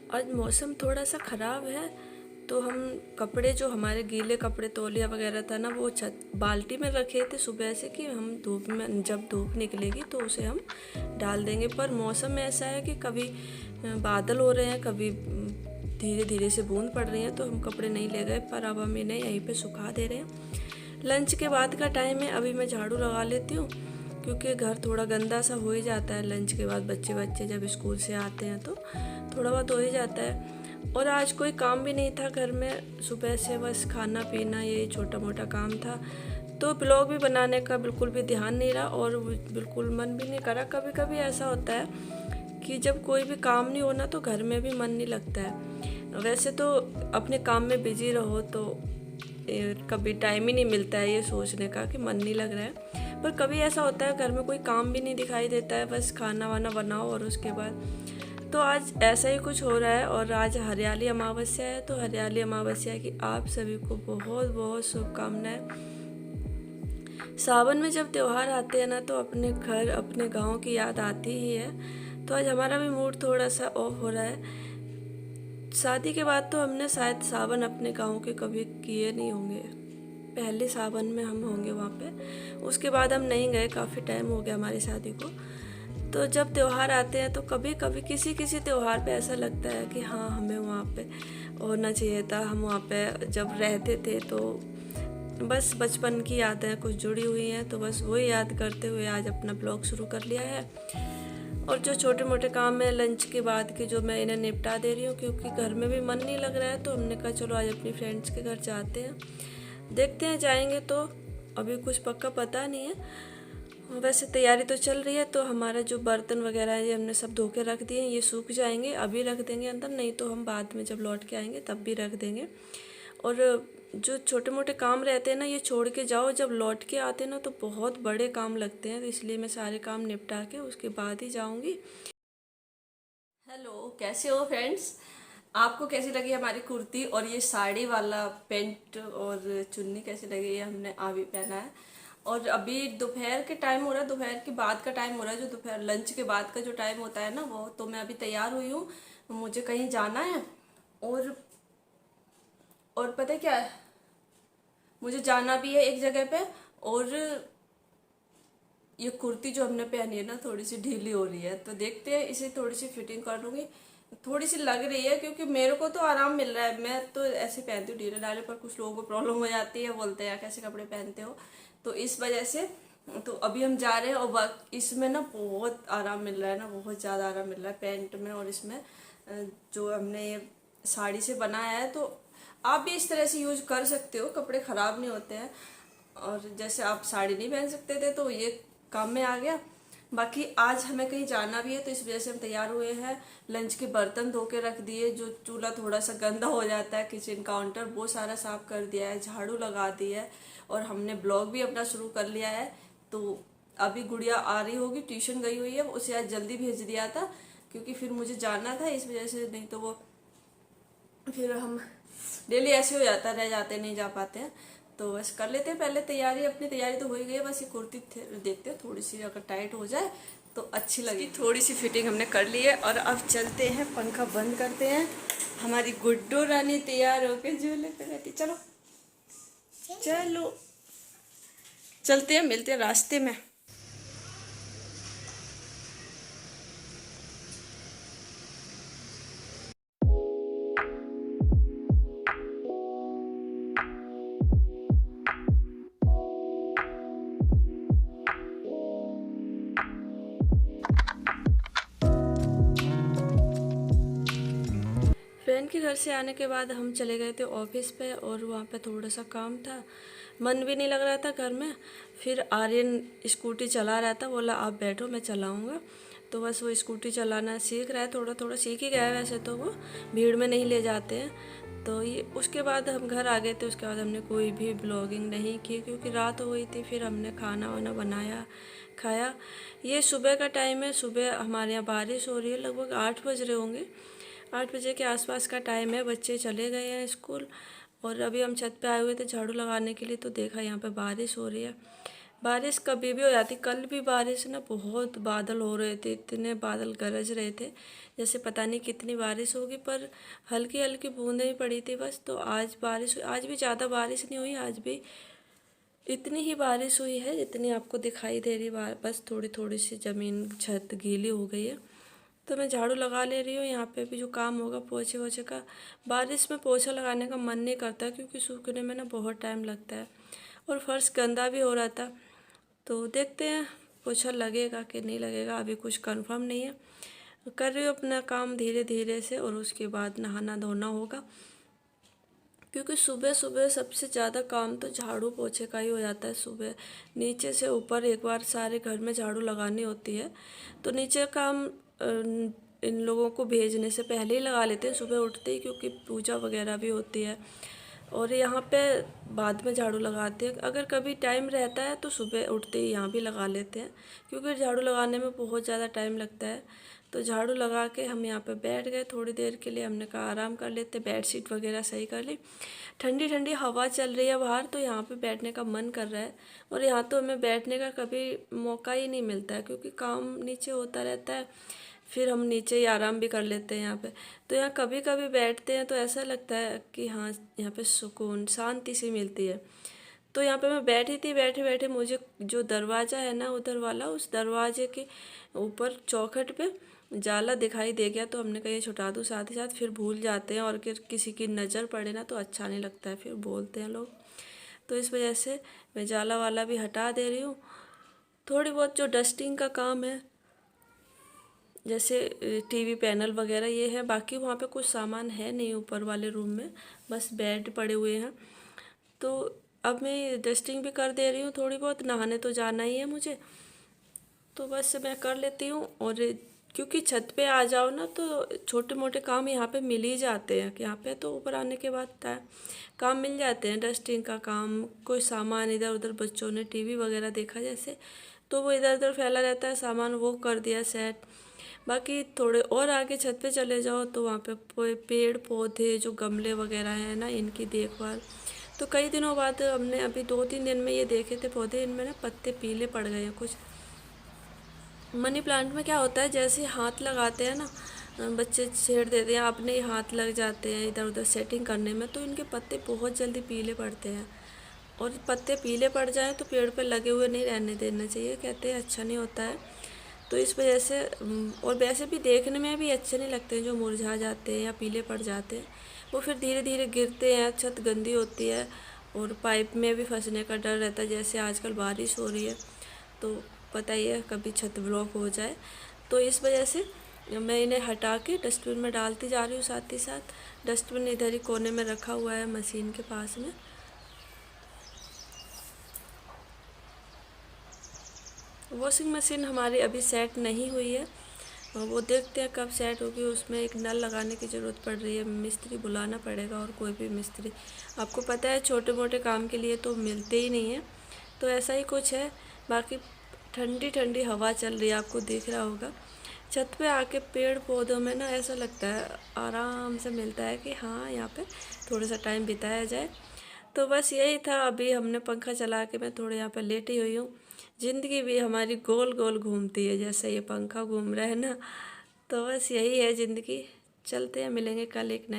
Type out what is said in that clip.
आज मौसम थोड़ा सा ख़राब है तो हम कपड़े जो हमारे गीले कपड़े तौलिया वगैरह था ना वो छत बाल्टी में रखे थे सुबह से कि हम धूप में जब धूप निकलेगी तो उसे हम डाल देंगे। पर मौसम ऐसा है कि कभी बादल हो रहे हैं, कभी धीरे धीरे से बूंद पड़ रही है, तो हम कपड़े नहीं ले गए। पर अब हम इन्हें यहीं पे सुखा दे रहे हैं। लंच के बाद का टाइम है, अभी मैं झाड़ू लगा लेती हूँ क्योंकि घर थोड़ा गंदा सा हो ही जाता है। लंच के बाद बच्चे जब स्कूल से आते हैं तो थोड़ा बहुत हो ही जाता है। और आज कोई काम भी नहीं था घर में, सुबह से बस खाना पीना यही छोटा मोटा काम था। तो ब्लॉग भी बनाने का बिल्कुल भी ध्यान नहीं रहा और बिल्कुल मन भी नहीं करा। कभी कभी ऐसा होता है कि जब कोई भी काम नहीं होना तो घर में भी मन नहीं लगता है। वैसे तो अपने काम में बिजी रहो तो कभी टाइम ही नहीं मिलता है ये सोचने का कि मन नहीं लग रहा है। पर कभी ऐसा होता है घर में कोई काम भी नहीं दिखाई देता है, बस खाना वाना बनाओ और उसके बाद। तो आज ऐसा ही कुछ हो रहा है। और आज हरियाली अमावस्या है, तो हरियाली अमावस्या की आप सभी को बहुत बहुत शुभकामनाएं। सावन में जब त्यौहार आते हैं ना तो अपने घर अपने गांव की याद आती ही है। तो आज हमारा भी मूड थोड़ा सा ऑफ हो रहा है। शादी के बाद तो हमने शायद सावन अपने गांव के कभी किए नहीं होंगे। पहले सावन में हम होंगे वहाँ पे, उसके बाद हम नहीं गए, काफ़ी टाइम हो गया हमारी शादी को। तो जब त्यौहार आते हैं तो कभी कभी किसी किसी त्यौहार पे ऐसा लगता है कि हाँ हमें वहाँ पे होना चाहिए था। हम वहाँ पे जब रहते थे तो बस बचपन की यादें कुछ जुड़ी हुई हैं, तो बस वही याद करते हुए आज अपना ब्लॉग शुरू कर लिया है। और जो छोटे मोटे काम है लंच के बाद के, जो मैं इन्हें निपटा दे रही हूँ क्योंकि घर में भी मन नहीं लग रहा है। तो हमने कहा चलो आज अपनी फ्रेंड्स के घर जाते हैं, देखते हैं जाएंगे तो। अभी कुछ पक्का पता नहीं है, वैसे तैयारी तो चल रही है। तो हमारा जो बर्तन वगैरह है ये हमने सब धो के रख दिए हैं, ये सूख जाएंगे, अभी रख देंगे अंदर, नहीं तो हम बाद में जब लौट के आएंगे तब भी रख देंगे। और जो छोटे मोटे काम रहते हैं ना ये छोड़ के जाओ, जब लौट के आते हैं ना तो बहुत बड़े काम लगते हैं। तो इसलिए मैं सारे काम निपटा के उसके बाद ही जाऊंगी। हेलो, कैसे हो फ्रेंड्स? आपको कैसी लगी हमारी कुर्ती और ये साड़ी वाला पेंट और चुन्नी कैसी लगी? ये हमने अभी पहना है। और अभी दोपहर के टाइम हो रहा है, दोपहर के बाद का टाइम हो रहा है, जो दोपहर लंच के बाद का जो टाइम होता है ना वो। तो मैं अभी तैयार हुई हूँ, मुझे कहीं जाना है। और और पता है क्या है, मुझे जाना भी है एक जगह पे। और ये कुर्ती जो हमने पहनी है ना थोड़ी सी ढीली हो रही है, तो देखते हैं इसे थोड़ी सी फिटिंग कर लूंगी। थोड़ी सी लग रही है क्योंकि मेरे को तो आराम मिल रहा है, मैं तो ऐसे पहनती हूँ ढीले ढाले। पर कुछ लोगों को प्रॉब्लम हो जाती है, बोलते हैं कैसे कपड़े पहनते हो, तो इस वजह से। तो अभी हम जा रहे हैं और इसमें ना बहुत आराम मिल रहा है ना, बहुत ज़्यादा आराम मिल रहा है पैंट में और इसमें। जो हमने ये साड़ी से बनाया है, तो आप भी इस तरह से यूज कर सकते हो, कपड़े खराब नहीं होते हैं। और जैसे आप साड़ी नहीं पहन सकते थे तो ये काम में आ गया। बाकी आज हमें कहीं जाना भी है तो इस वजह से हम तैयार हुए हैं। लंच के बर्तन धो के रख दिए, जो चूल्हा थोड़ा सा गंदा हो जाता है किचन काउंटर वो सारा साफ कर दिया है, झाड़ू लगा दी है। और हमने ब्लॉग भी अपना शुरू कर लिया है। तो अभी गुड़िया आ रही होगी, ट्यूशन गई हुई है, उसे आज जल्दी भेज दिया था क्योंकि फिर मुझे जाना था, इस वजह से। नहीं तो वो फिर हम डेली ऐसे हो जाता, रह जाते नहीं जा पाते हैं। तो बस कर लेते हैं पहले तैयारी। अपनी तैयारी तो हो ही गई है, बस ये कुर्ती देखते हैं थोड़ी सी अगर टाइट हो जाए तो अच्छी लगी। थोड़ी सी फिटिंग हमने कर ली है और अब चलते हैं, पंखा बंद करते हैं। हमारी गुड्डू रानी तैयार होकर झूले पे रहती। चलो चलो चलते हैं, मिलते हैं रास्ते में। फ्रेंड के घर से आने के बाद हम चले गए थे ऑफिस पे और वहाँ पे थोड़ा सा काम था, मन भी नहीं लग रहा था घर में। फिर आर्यन स्कूटी चला रहा था, बोला आप बैठो मैं चलाऊँगा। तो बस वो स्कूटी चलाना सीख रहा है, थोड़ा थोड़ा सीख ही गया है। वैसे तो वो भीड़ में नहीं ले जाते हैं। तो ये उसके बाद हम घर आ गए थे। उसके बाद हमने कोई भी ब्लॉगिंग नहीं की क्योंकि रात हो गई थी। फिर हमने खाना वाना बनाया, खाया। ये सुबह का टाइम है, सुबह हमारे यहाँ बारिश हो रही है, लगभग 8 बज रहे होंगे। 8 बजे के आसपास का टाइम है, बच्चे चले गए हैं स्कूल। और अभी हम छत पे आए हुए थे झाड़ू लगाने के लिए, तो देखा यहाँ पे बारिश हो रही है। बारिश कभी भी हो जाती। कल भी बारिश ना बहुत बादल हो रहे थे, इतने बादल गरज रहे थे जैसे पता नहीं कितनी बारिश होगी, पर हल्की हल्की बूंदें ही पड़ी थी बस। तो आज बारिश हुई, आज भी ज़्यादा बारिश नहीं हुई, आज भी इतनी ही बारिश हुई है जितनी आपको दिखाई दे रही है। बस थोड़ी थोड़ी सी ज़मीन छत गीली हो गई है। तो मैं झाड़ू लगा ले रही हूँ। यहाँ पे भी जो काम होगा पोछे वोछे का, बारिश में पोछा लगाने का मन नहीं करता क्योंकि सूखने में ना बहुत टाइम लगता है और फर्श गंदा भी हो रहा था। तो देखते हैं पोछा लगेगा कि नहीं लगेगा, अभी कुछ कंफर्म नहीं है। कर रही हूँ अपना काम धीरे धीरे से, और उसके बाद नहाना धोना होगा क्योंकि सुबह सुबह सबसे ज़्यादा काम तो झाड़ू पोछे का ही हो जाता है। सुबह नीचे से ऊपर एक बार सारे घर में झाड़ू लगानी होती है, तो नीचे काम इन लोगों को भेजने से पहले ही लगा लेते हैं सुबह उठते ही, क्योंकि पूजा वगैरह भी होती है। और यहाँ पे बाद में झाड़ू लगाते हैं। अगर कभी टाइम रहता है तो सुबह उठते ही यहाँ भी लगा लेते हैं, क्योंकि झाड़ू लगाने में बहुत ज़्यादा टाइम लगता है। तो झाड़ू लगा के हम यहाँ पे बैठ गए थोड़ी देर के लिए। हमने कहा आराम कर लेते, बेडशीट वगैरह सही कर ली। ठंडी ठंडी हवा चल रही है बाहर, तो यहाँ पे बैठने का मन कर रहा है। और यहाँ तो हमें बैठने का कभी मौका ही नहीं मिलता है क्योंकि काम नीचे होता रहता है, फिर हम नीचे ही आराम भी कर लेते हैं यहाँ पे। तो यहाँ कभी कभी बैठते हैं तो ऐसा लगता है कि हाँ यहाँ पे सुकून शांति सी मिलती है। तो यहाँ पे मैं बैठी थी, बैठे बैठे मुझे जो दरवाज़ा है ना उधर वाला, उस दरवाजे के ऊपर चौखट पे जाला दिखाई दे गया। तो हमने कहा ये छुटा दूँ, साथ ही साथ फिर भूल जाते हैं और फिर किसी की नज़र पड़े ना तो अच्छा नहीं लगता है, फिर बोलते हैं लोग। तो इस वजह से मैं जाला वाला भी हटा दे रही हूँ। थोड़ी बहुत जो डस्टिंग का काम है जैसे टीवी पैनल वगैरह ये है, बाकी वहाँ पे कुछ सामान है नहीं ऊपर वाले रूम में, बस बेड पड़े हुए हैं। तो अब मैं डस्टिंग भी कर दे रही हूँ थोड़ी बहुत, नहाने तो जाना ही है मुझे, तो बस मैं कर लेती हूँ। और क्योंकि छत पे आ जाओ ना तो छोटे मोटे काम यहाँ पे मिल ही जाते हैं, कि यहाँ पे तो ऊपर आने के बाद काम मिल जाते हैं। डस्टिंग का काम, कोई सामान इधर उधर बच्चों ने टीवी वगैरह देखा जैसे, तो वो इधर उधर फैला रहता है सामान, वो कर दिया सेट। बाकी थोड़े और आगे छत पे चले जाओ तो वहाँ पे पेड़ पौधे जो गमले वगैरह हैं ना, इनकी देखभाल। तो कई दिनों बाद हमने अभी 2-3 दिन में ये देखे थे पौधे, इनमें ना पत्ते पीले पड़ गए हैं कुछ। मनी प्लांट में क्या होता है, जैसे हाथ लगाते हैं ना बच्चे छेड़ देते हैं, अपने ही हाथ लग जाते हैं इधर उधर सेटिंग करने में, तो इनके पत्ते बहुत जल्दी पीले पड़ते हैं। और पत्ते पीले पड़ जाएं तो पेड़ पे लगे हुए नहीं रहने देना चाहिए, कहते हैं अच्छा नहीं होता है। तो इस वजह से और वैसे भी देखने में भी अच्छे नहीं लगते हैं जो मुरझा जाते हैं या पीले पड़ जाते हैं, वो फिर धीरे धीरे गिरते हैं, छत गंदी होती है और पाइप में भी फंसने का डर रहता है। जैसे आजकल बारिश हो रही है तो पता ही है कभी छत ब्लॉक हो जाए, तो इस वजह से मैं इन्हें हटा के डस्टबिन में डालती जा रही हूँ। साथ ही साथ डस्टबिन इधर ही कोने में रखा हुआ है मशीन के पास में। वॉशिंग मशीन हमारी अभी सेट नहीं हुई है, वो देखते हैं कब सेट होगी। उसमें एक नल लगाने की ज़रूरत पड़ रही है, मिस्त्री बुलाना पड़ेगा, और कोई भी मिस्त्री आपको पता है छोटे मोटे काम के लिए तो मिलते ही नहीं है, तो ऐसा ही कुछ है। बाकी ठंडी ठंडी हवा चल रही है, आपको दिख रहा होगा। छत पे आके पेड़ पौधों में ना ऐसा लगता है आराम से मिलता है कि हाँ यहाँ पे थोड़ा सा टाइम बिताया जाए। तो बस यही था, अभी हमने पंखा चला के मैं थोड़े यहाँ पे लेटी हुई हूँ। ज़िंदगी भी हमारी गोल गोल घूमती है जैसे ये पंखा घूम रहा है ना, तो बस यही है ज़िंदगी। चलते हैं, मिलेंगे कल एक नए